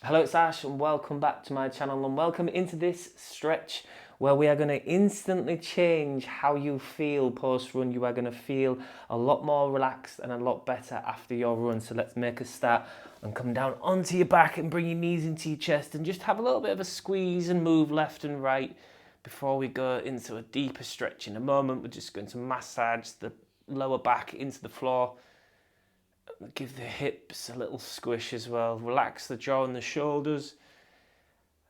Hello, it's Ash and welcome back to my channel and welcome into this stretch where we are going to instantly change how you feel post-run. You are going to feel a lot more relaxed and a lot better after your run. So let's make a start and come down onto your back and bring your knees into your chest and just have a little bit of a squeeze and move left and right before we go into a deeper stretch. In a moment, we're just going to massage the lower back into the floor. Give the hips a little squish as well. Relax the jaw and the shoulders.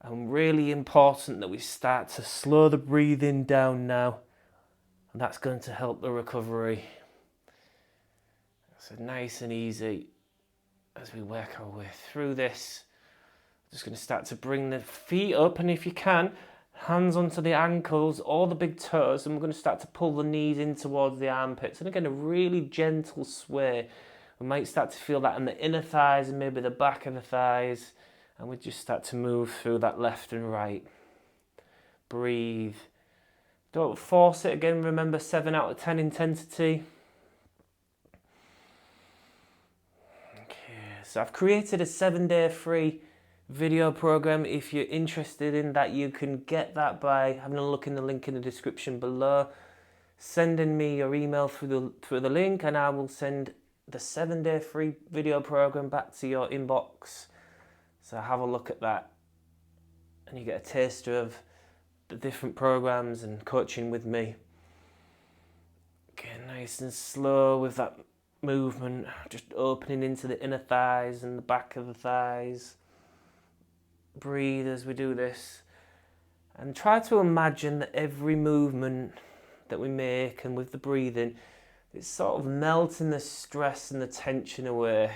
And really important that we start to slow the breathing down now. And that's going to help the recovery. So nice and easy as we work our way through this. Just going to start to bring the feet up, and if you can, hands onto the ankles or the big toes, and we're going to start to pull the knees in towards the armpits. And again, a really gentle sway. We might start to feel that in the inner thighs and maybe the back of the thighs. And we just start to move through that left and right. Breathe. Don't force it again. Remember 7 out of 10 intensity. Okay, so I've created a 7-day free video program. If you're interested in that, you can get that by having a look in the link in the description below. Sending me your email through the link, and I will send the 7-day free video program back to your inbox. So have a look at that and you get a taster of the different programs and coaching with me. Okay, nice and slow with that movement, just opening into the inner thighs and the back of the thighs. Breathe as we do this and try to imagine that every movement that we make and with the breathing, it's sort of melting the stress and the tension away.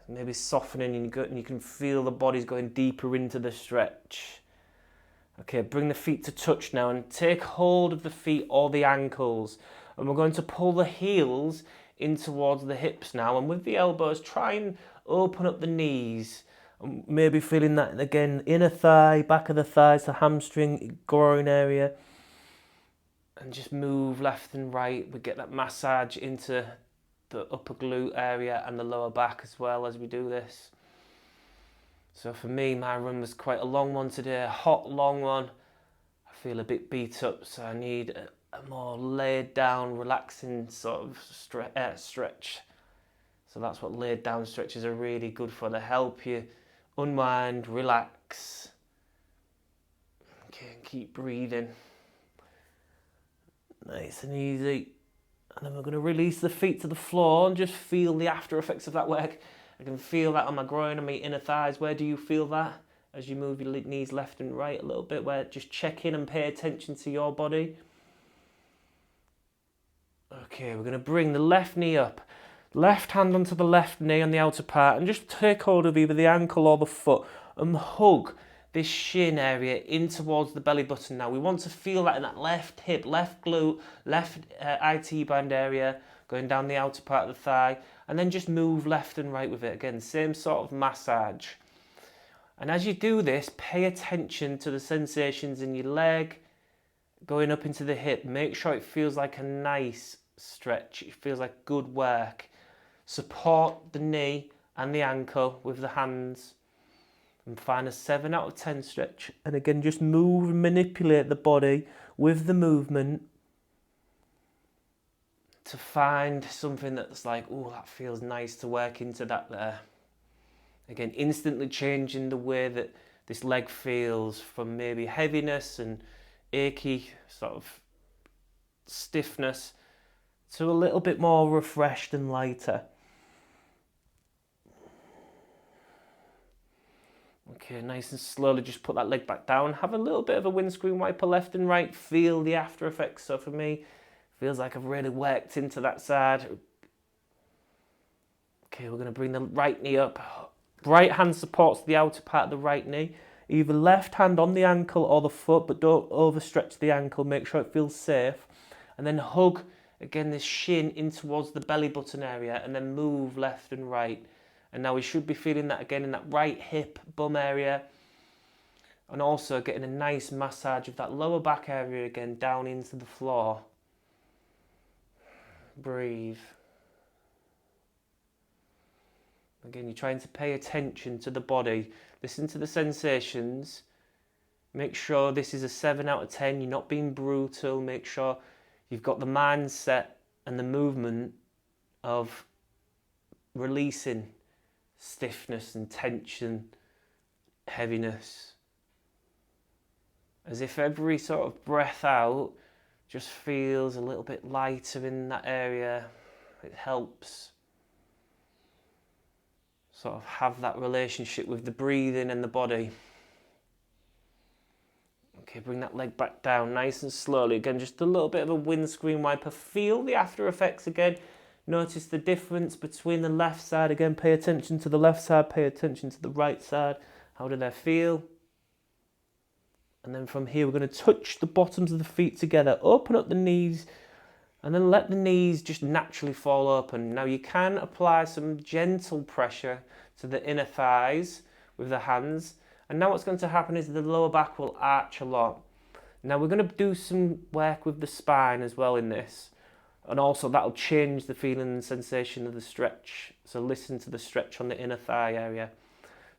Maybe softening and you can feel the body's going deeper into the stretch. Okay, bring the feet to touch now and take hold of the feet or the ankles. And we're going to pull the heels in towards the hips now. And with the elbows, try and open up the knees. Maybe feeling that again, inner thigh, back of the thighs, the hamstring, groin area. And just move left and right. We get that massage into the upper glute area and the lower back as well as we do this. So for me, my run was quite a long one today, a hot, long one. I feel a bit beat up, so I need a more laid down, relaxing sort of stretch. So that's what laid down stretches are really good for. They help you unwind, relax. Okay, and keep breathing. Nice and easy. And then we're going to release the feet to the floor and just feel the after effects of that work. I can feel that on my groin and my inner thighs. Where do you feel that? As you move your knees left and right a little bit, where just check in and pay attention to your body. Okay, we're going to bring the left knee up. Left hand onto the left knee on the outer part and just take hold of either the ankle or the foot and hug this shin area in towards the belly button now. We want to feel that in that left hip, left glute, left IT band area, going down the outer part of the thigh, and then just move left and right with it. Again, same sort of massage. And as you do this, pay attention to the sensations in your leg, going up into the hip. Make sure it feels like a nice stretch. It feels like good work. Support the knee and the ankle with the hands. And find a 7 out of 10 stretch. And again, just move and manipulate the body with the movement to find something that's like, oh, that feels nice to work into that there. Again, instantly changing the way that this leg feels from maybe heaviness and achy sort of stiffness to a little bit more refreshed and lighter. Okay, nice and slowly just put that leg back down. Have a little bit of a windscreen wiper left and right. Feel the after effects. So for me, feels like I've really worked into that side. Okay, we're going to bring the right knee up. Right hand supports the outer part of the right knee. Either left hand on the ankle or the foot, but don't overstretch the ankle. Make sure it feels safe. And then hug, again, this shin in towards the belly button area and then move left and right. And now we should be feeling that again in that right hip, bum area. And also getting a nice massage of that lower back area again down into the floor. Breathe. Again, you're trying to pay attention to the body. Listen to the sensations. Make sure this is a 7 out of 10. You're not being brutal. Make sure you've got the mindset and the movement of releasing stiffness and tension, heaviness. As if every sort of breath out just feels a little bit lighter in that area. It helps sort of have that relationship with the breathing and the body. Okay, bring that leg back down nice and slowly. Again, just a little bit of a windscreen wiper. Feel the after effects again. Notice the difference between the left side. Again, pay attention to the left side, pay attention to the right side. How do they feel? And then from here, we're going to touch the bottoms of the feet together. Open up the knees and then let the knees just naturally fall open. Now you can apply some gentle pressure to the inner thighs with the hands. And now what's going to happen is the lower back will arch a lot. Now we're going to do some work with the spine as well in this. And also that'll change the feeling and sensation of the stretch. So listen to the stretch on the inner thigh area.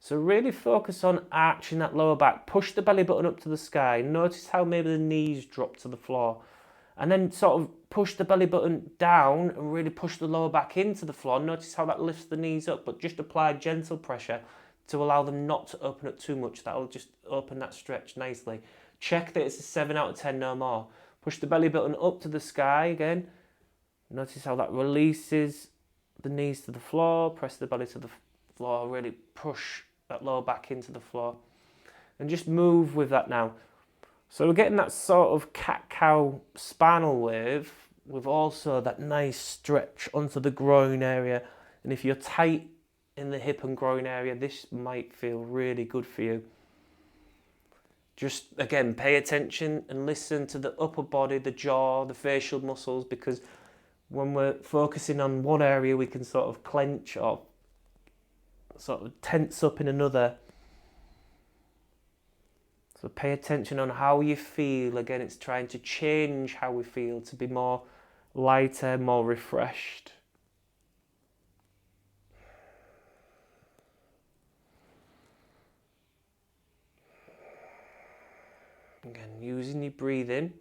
So really focus on arching that lower back. Push the belly button up to the sky. Notice how maybe the knees drop to the floor. And then sort of push the belly button down and really push the lower back into the floor. Notice how that lifts the knees up, but just apply gentle pressure to allow them not to open up too much. That'll just open that stretch nicely. Check that it's a 7 out of 10, no more. Push the belly button up to the sky again. Notice how that releases the knees to the floor. Press the belly to the floor. Really push that lower back into the floor. And just move with that now. So we're getting that sort of cat-cow spinal wave with also that nice stretch onto the groin area. And if you're tight in the hip and groin area, this might feel really good for you. Just, again, pay attention and listen to the upper body, the jaw, the facial muscles, because when we're focusing on one area, we can sort of clench or sort of tense up in another. So pay attention on how you feel. Again, it's trying to change how we feel to be more lighter, more refreshed. Again, using your breathing.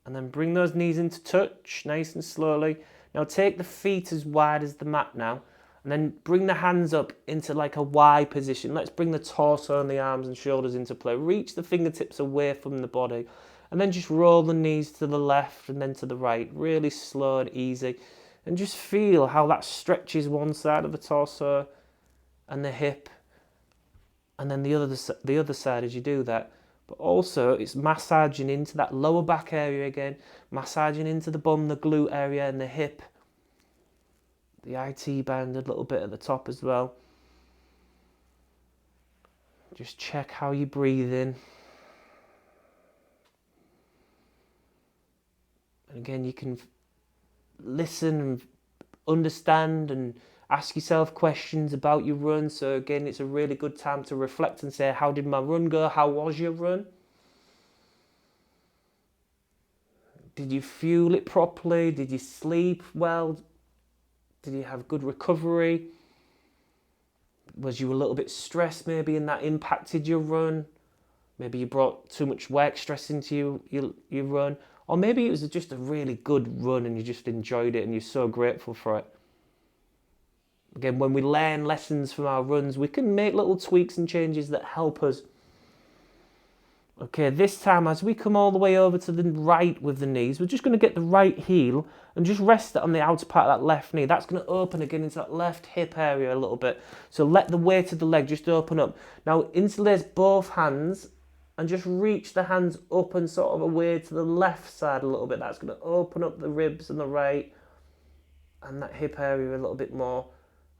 And then bring those knees into touch, nice and slowly. Now take the feet as wide as the mat now. And then bring the hands up into like a Y position. Let's bring the torso and the arms and shoulders into play. Reach the fingertips away from the body. And then just roll the knees to the left and then to the right. Really slow and easy. And just feel how that stretches one side of the torso and the hip. And then the other side as you do that. But also it's massaging into that lower back area again. Massaging into the bum, the glute area and the hip. The IT band a little bit at the top as well. Just check how you breathe in. And again, you can listen and understand and ask yourself questions about your run. So again, it's a really good time to reflect and say, how did my run go? How was your run? Did you fuel it properly? Did you sleep well? Did you have good recovery? Was you a little bit stressed maybe and that impacted your run? Maybe you brought too much work stress into your run. Or maybe it was just a really good run and you just enjoyed it and you're so grateful for it. Again, when we learn lessons from our runs, we can make little tweaks and changes that help us. Okay, this time as we come all the way over to the right with the knees, we're just going to get the right heel and just rest it on the outer part of that left knee. That's going to open again into that left hip area a little bit. So let the weight of the leg just open up. Now interlace both hands and just reach the hands up and sort of away to the left side a little bit. That's going to open up the ribs on the right and that hip area a little bit more.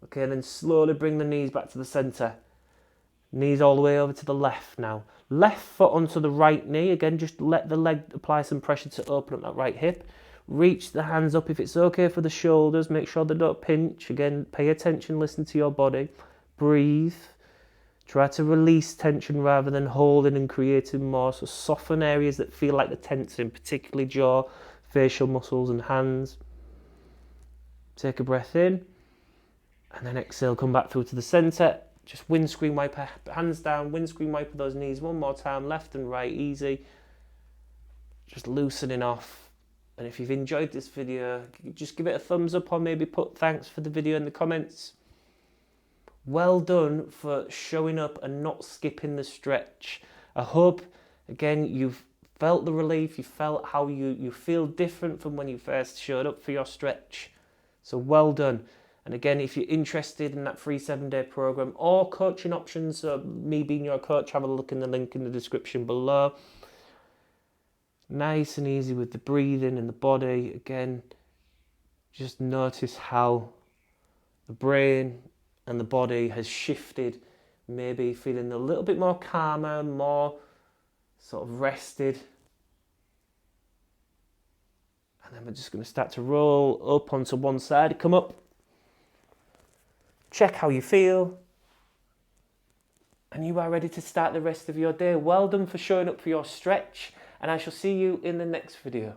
Okay, and then slowly bring the knees back to the centre. Knees all the way over to the left now. Left foot onto the right knee. Again, just let the leg apply some pressure to open up that right hip. Reach the hands up if it's okay for the shoulders. Make sure they don't pinch. Again, pay attention, listen to your body. Breathe. Try to release tension rather than holding and creating more. So soften areas that feel like they're tensing, particularly jaw, facial muscles and hands. Take a breath in. And then exhale, come back through to the center. Just windscreen wiper, hands down, windscreen wiper those knees one more time, left and right, easy. Just loosening off. And if you've enjoyed this video, just give it a thumbs up or maybe put thanks for the video in the comments. Well done for showing up and not skipping the stretch. I hope, again, you've felt the relief, you felt how you feel different from when you first showed up for your stretch. So well done. And again, if you're interested in that free 7-day program or coaching options, me being your coach, have a look in the link in the description below. Nice and easy with the breathing and the body. Again, just notice how the brain and the body has shifted, maybe feeling a little bit more calmer, more sort of rested. And then we're just going to start to roll up onto one side, come up. Check how you feel. And you are ready to start the rest of your day. Well done for showing up for your stretch. And I shall see you in the next video.